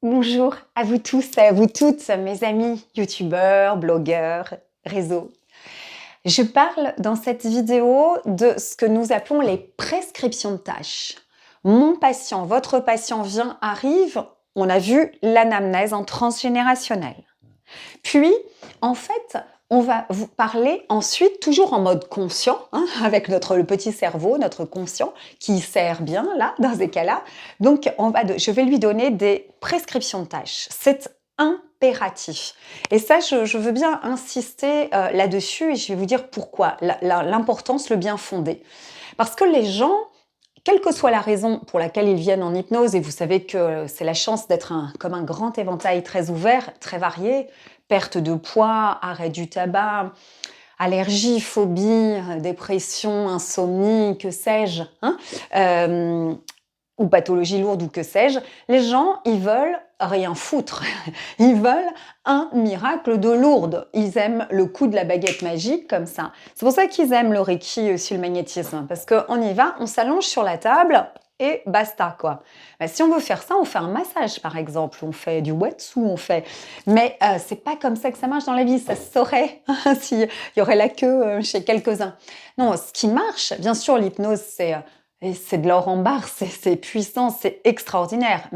Bonjour à vous tous et à vous toutes, mes amis youtubeurs, blogueurs, réseaux. Je parle dans cette vidéo de ce que nous appelons les prescriptions de tâches. Mon patient, votre patient vient, arrive, on a vu l'anamnèse en transgénérationnel. Puis, en fait, on va vous parler ensuite, toujours en mode conscient, avec le petit cerveau, notre conscient, qui sert bien là, dans ces cas-là. Donc, je vais lui donner des prescriptions de tâches. C'est impératif. Et ça, je veux bien insister là-dessus et je vais vous dire pourquoi, l'importance, le bien fondé. Parce que les gens, quelle que soit la raison pour laquelle ils viennent en hypnose, et vous savez que c'est la chance d'être comme un grand éventail très ouvert, très varié, perte de poids, arrêt du tabac, allergie, phobie, dépression, insomnie, que sais-je, ou pathologie lourde ou que sais-je, les gens, ils veulent rien foutre. Ils veulent un miracle de Lourdes. Ils aiment le coup de la baguette magique comme ça. C'est pour ça qu'ils aiment le Reiki et aussi le magnétisme. Parce qu'on y va, on s'allonge sur la table et basta, quoi. Si on veut faire ça, on fait un massage, par exemple. On fait du wetsu, on fait... Mais c'est pas comme ça que ça marche dans la vie. Ça se saurait s'il y aurait la queue chez quelques-uns. Non, ce qui marche, bien sûr, l'hypnose, c'est de l'or en barre, c'est puissant, c'est extraordinaire,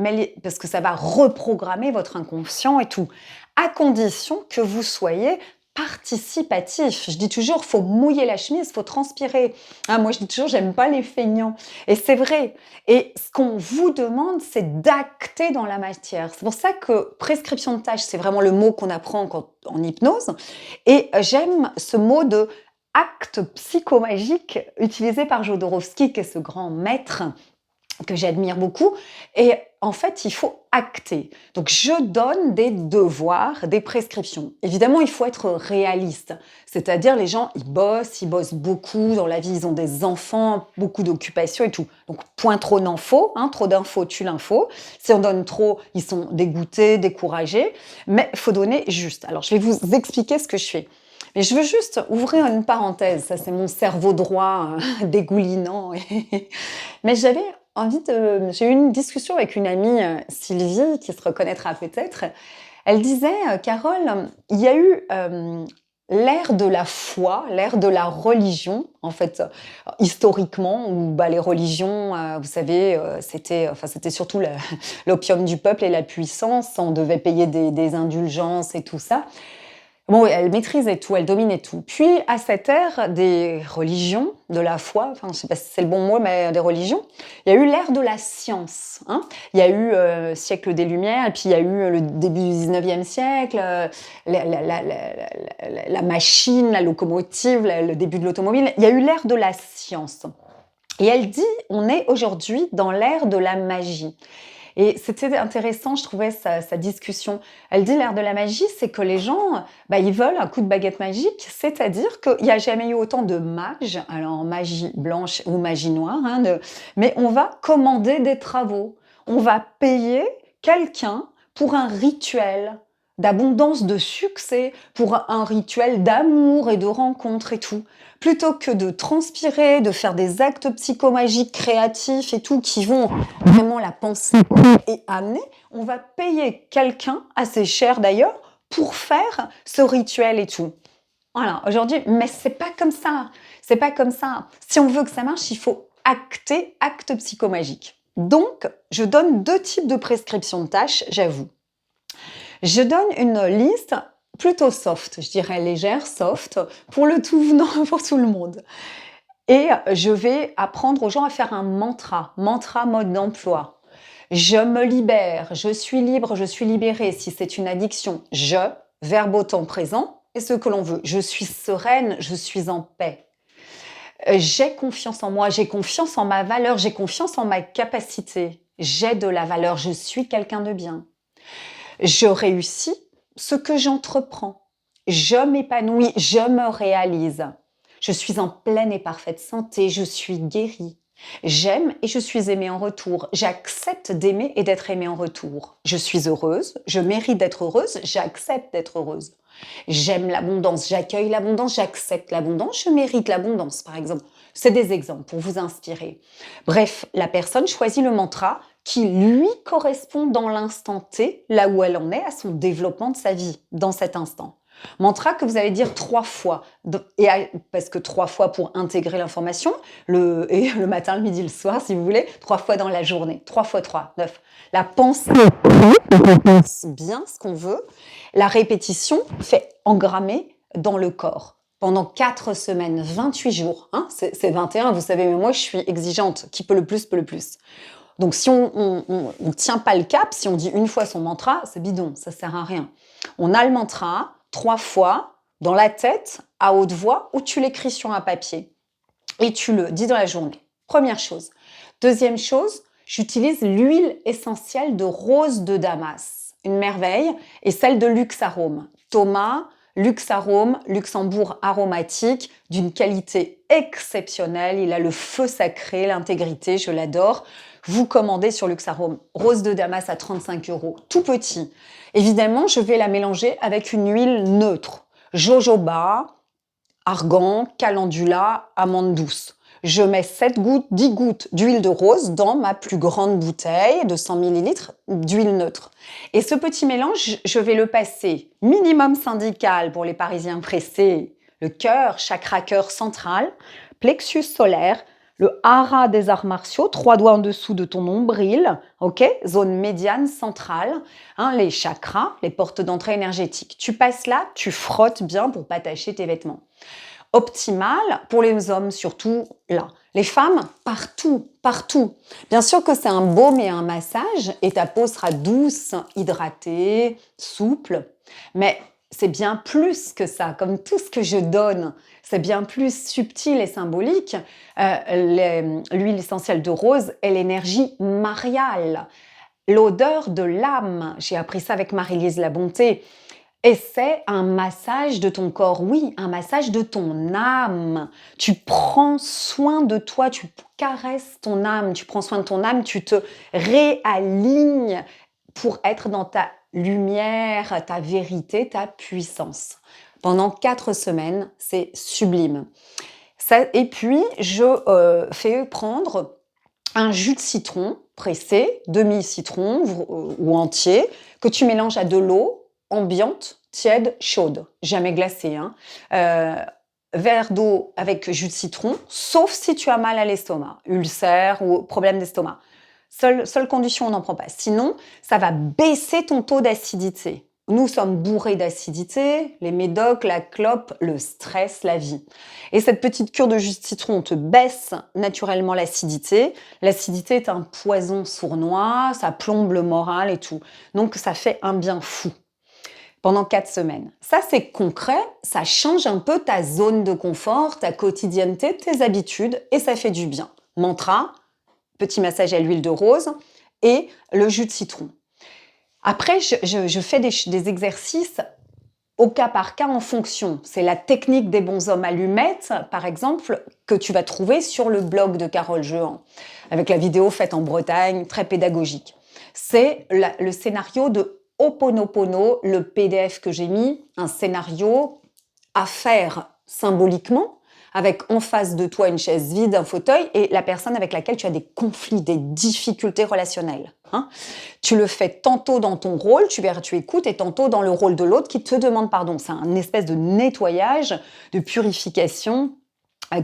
parce que ça va reprogrammer votre inconscient et tout, à condition que vous soyez participatif. Je dis toujours, faut mouiller la chemise, faut transpirer. Moi, je dis toujours, j'aime pas les feignants. Et c'est vrai. Et ce qu'on vous demande, c'est d'acter dans la matière. C'est pour ça que prescription de tâches, c'est vraiment le mot qu'on apprend en hypnose. Et j'aime ce mot de acte psychomagique utilisé par Jodorowsky, qui est ce grand maître que j'admire beaucoup. Et en fait, il faut acter. Donc, je donne des devoirs, des prescriptions. Évidemment, il faut être réaliste. C'est-à-dire, les gens, ils bossent beaucoup dans la vie, ils ont des enfants, beaucoup d'occupations et tout. Donc, point trop d'infos, trop d'infos tue l'info. Si on donne trop, ils sont dégoûtés, découragés. Mais il faut donner juste. Alors, je vais vous expliquer ce que je fais. Mais je veux juste ouvrir une parenthèse, ça c'est mon cerveau droit dégoulinant. Mais j'ai eu une discussion avec une amie, Sylvie, qui se reconnaîtra peut-être. Elle disait, Carole, il y a eu l'ère de la foi, l'ère de la religion, en fait, historiquement, où les religions, vous savez, c'était surtout l'opium du peuple et la puissance, on devait payer des indulgences et tout ça. Bon, elle maîtrisait tout, elle dominait tout. Puis, à cette ère des religions, de la foi, je ne sais pas si c'est le bon mot, mais des religions, il y a eu l'ère de la science. Il y a eu siècle des Lumières, et puis il y a eu le début du 19e siècle, la machine, la locomotive, le début de l'automobile. Il y a eu l'ère de la science. Et elle dit, on est aujourd'hui dans l'ère de la magie. Et c'était intéressant, je trouvais, sa discussion. Elle dit, l'ère de la magie, c'est que les gens, ils veulent un coup de baguette magique, c'est-à-dire qu'il n'y a jamais eu autant de mages, alors magie blanche ou magie noire, mais on va commander des travaux. On va payer quelqu'un pour un rituel d'abondance, de succès, pour un rituel d'amour et de rencontre et tout. Plutôt que de transpirer, de faire des actes psychomagiques créatifs et tout, qui vont vraiment la penser et amener, on va payer quelqu'un, assez cher d'ailleurs, pour faire ce rituel et tout. Voilà, aujourd'hui, mais c'est pas comme ça. C'est pas comme ça. Si on veut que ça marche, il faut acter, acte psychomagique. Donc, je donne 2 types de prescriptions de tâches, j'avoue. Je donne une liste plutôt soft, je dirais légère, soft, pour le tout venant, pour tout le monde. Et je vais apprendre aux gens à faire un mantra mode d'emploi. Je me libère, je suis libre, je suis libérée. Si c'est une addiction, je, verbe au temps présent, et ce que l'on veut. Je suis sereine, je suis en paix. J'ai confiance en moi, j'ai confiance en ma valeur, j'ai confiance en ma capacité. J'ai de la valeur, je suis quelqu'un de bien. Je réussis ce que j'entreprends. Je m'épanouis, je me réalise. Je suis en pleine et parfaite santé, je suis guérie. J'aime et je suis aimée en retour. J'accepte d'aimer et d'être aimée en retour. Je suis heureuse, je mérite d'être heureuse, j'accepte d'être heureuse. J'aime l'abondance, j'accueille l'abondance, j'accepte l'abondance, je mérite l'abondance, par exemple. C'est des exemples pour vous inspirer. Bref, la personne choisit le mantra qui lui correspond dans l'instant T, là où elle en est, à son développement de sa vie, dans cet instant. Mantra que vous allez dire 3 fois, parce que 3 fois pour intégrer l'information, et le matin, le midi, le soir, si vous voulez, 3 fois dans la journée, 3 fois 3, 9. La pensée, on pense bien ce qu'on veut, la répétition fait engrammer dans le corps. Pendant 4 semaines, 28 jours, hein, c'est 21, vous savez, mais moi je suis exigeante, qui peut le plus, peut le plus. Donc si on ne tient pas le cap, si on dit une fois son mantra, c'est bidon, ça sert à rien. On a le mantra 3 fois dans la tête, à haute voix, ou tu l'écris sur un papier et tu le dis dans la journée. Première chose. Deuxième chose, j'utilise l'huile essentielle de rose de Damas, une merveille, et celle de Luxe Arôme. Thomas, Luxe Arôme, Luxembourg aromatique, d'une qualité exceptionnelle. Il a le feu sacré, l'intégrité, je l'adore. Vous commandez sur Luxe Arôme. Rose de Damas à 35 €, tout petit. Évidemment, je vais la mélanger avec une huile neutre. Jojoba, argan, calendula, amande douce. Je mets 7 gouttes, 10 gouttes d'huile de rose dans ma plus grande bouteille de 100 ml d'huile neutre. Et ce petit mélange, je vais le passer minimum syndical pour les Parisiens pressés, le cœur, chakra cœur central, plexus solaire, le hara des arts martiaux, 3 doigts en dessous de ton nombril, ok, zone médiane centrale, hein, les chakras, les portes d'entrée énergétiques. Tu passes là, tu frottes bien pour pas tacher tes vêtements. Optimal pour les hommes, surtout là. Les femmes, partout, partout. Bien sûr que c'est un baume et un massage et ta peau sera douce, hydratée, souple, mais c'est bien plus que ça, comme tout ce que je donne. C'est bien plus subtil et symbolique. L'huile essentielle de rose est l'énergie mariale, l'odeur de l'âme. J'ai appris ça avec Marie-Lise La Bonté. Et c'est un massage de ton corps, oui, un massage de ton âme. Tu prends soin de toi, tu caresses ton âme, tu prends soin de ton âme, tu te réalignes pour être dans ta lumière, ta vérité, ta puissance. Pendant 4 semaines, c'est sublime. Et puis, je fais prendre un jus de citron pressé, demi-citron ou entier, que tu mélanges à de l'eau ambiante, tiède, chaude, jamais glacée. Hein. Verre d'eau avec jus de citron, sauf si tu as mal à l'estomac, ulcère ou problème d'estomac. Seule condition, on n'en prend pas. Sinon, ça va baisser ton taux d'acidité. Nous sommes bourrés d'acidité, les médocs, la clope, le stress, la vie. Et cette petite cure de jus de citron te baisse naturellement l'acidité. L'acidité est un poison sournois, ça plombe le moral et tout. Donc, ça fait un bien fou. Pendant 4 semaines. Ça, c'est concret, ça change un peu ta zone de confort, ta quotidienneté, tes habitudes, et ça fait du bien. Mantra, petit massage à l'huile de rose et le jus de citron. Après, je fais des exercices au cas par cas en fonction. C'est la technique des bonshommes allumettes, par exemple, que tu vas trouver sur le blog de Carole Jehan, avec la vidéo faite en Bretagne, très pédagogique. C'est le scénario de Ho'oponopono, le PDF que j'ai mis, un scénario à faire symboliquement, avec en face de toi une chaise vide, un fauteuil, et la personne avec laquelle tu as des conflits, des difficultés relationnelles. Hein. Tu le fais tantôt dans ton rôle, tu écoutes, et tantôt dans le rôle de l'autre qui te demande pardon. C'est un espèce de nettoyage, de purification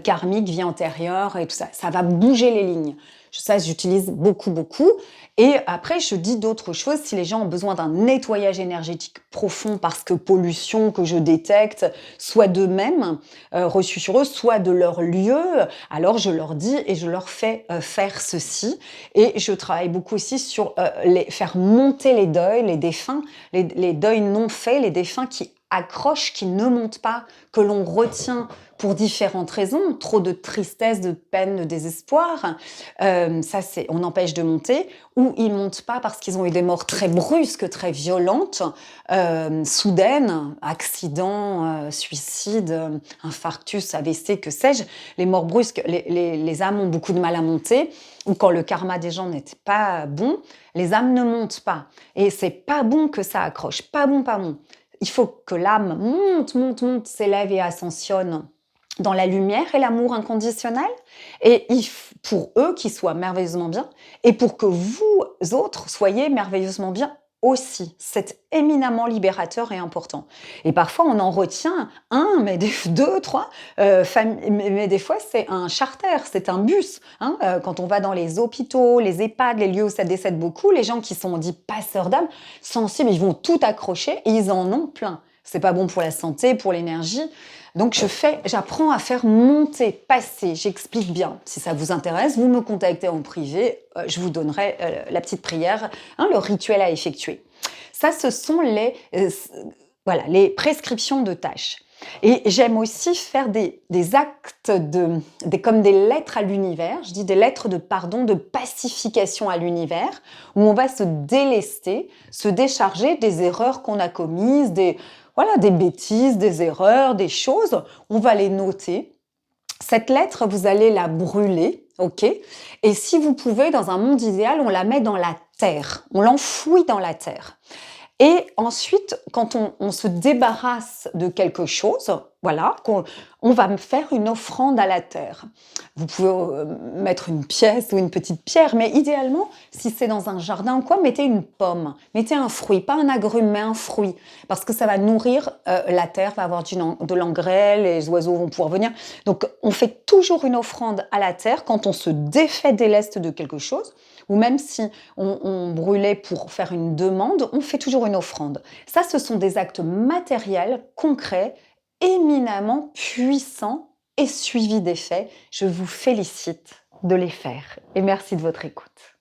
karmique, vie antérieure et tout ça. Ça va bouger les lignes. Ça, j'utilise beaucoup, beaucoup. Et après, je dis d'autres choses. Si les gens ont besoin d'un nettoyage énergétique profond parce que pollution que je détecte, soit d'eux-mêmes, reçue sur eux, soit de leur lieu, alors je leur dis et je leur fais faire ceci. Et je travaille beaucoup aussi sur faire monter les deuils, les défunts, les deuils non faits, les défunts qui accrochent, qui ne montent pas, que l'on retient pour différentes raisons, trop de tristesse, de peine, de désespoir, on empêche de monter, ou ils montent pas parce qu'ils ont eu des morts très brusques, très violentes, soudaines, accidents, suicides, infarctus, AVC, que sais-je. Les morts brusques, les âmes ont beaucoup de mal à monter, ou quand le karma des gens n'était pas bon, les âmes ne montent pas. Et c'est pas bon que ça accroche, pas bon, pas bon. Il faut que l'âme monte, s'élève et ascensionne dans la lumière et l'amour inconditionnel, et pour eux qu'ils soient merveilleusement bien, et pour que vous autres soyez merveilleusement bien aussi. C'est éminemment libérateur et important. Et parfois, on en retient un, mais deux, trois, mais des fois, c'est un charter, c'est un bus. Hein. Quand on va dans les hôpitaux, les EHPAD, les lieux où ça décède beaucoup, les gens qui sont dits passeurs d'âme, sensibles, ils vont tout accrocher et ils en ont plein. C'est pas bon pour la santé, pour l'énergie. Donc j'apprends à faire monter, passer, j'explique bien. Si ça vous intéresse, vous me contactez en privé, je vous donnerai la petite prière, hein, le rituel à effectuer. Ça, ce sont voilà, les prescriptions de tâches. Et j'aime aussi faire des actes, comme des lettres à l'univers, je dis des lettres de pardon, de pacification à l'univers, où on va se délester, se décharger des erreurs qu'on a commises, voilà, des bêtises, des erreurs, des choses, on va les noter. Cette lettre, vous allez la brûler, ok? Et si vous pouvez, dans un monde idéal, on la met dans la terre, on l'enfouit dans la terre. Et ensuite, quand on se débarrasse de quelque chose, voilà, on va me faire une offrande à la terre. Vous pouvez mettre une pièce ou une petite pierre, mais idéalement, si c'est dans un jardin ou quoi, mettez une pomme, mettez un fruit, pas un agrume, mais un fruit, parce que ça va nourrir la terre, va avoir de l'engrais, les oiseaux vont pouvoir venir. Donc, on fait toujours une offrande à la terre quand on se défait des lestes de quelque chose, ou même si on brûlait pour faire une demande, on fait toujours une offrande. Ça, ce sont des actes matériels, concrets, éminemment puissants et suivis d'effets. Je vous félicite de les faire et merci de votre écoute.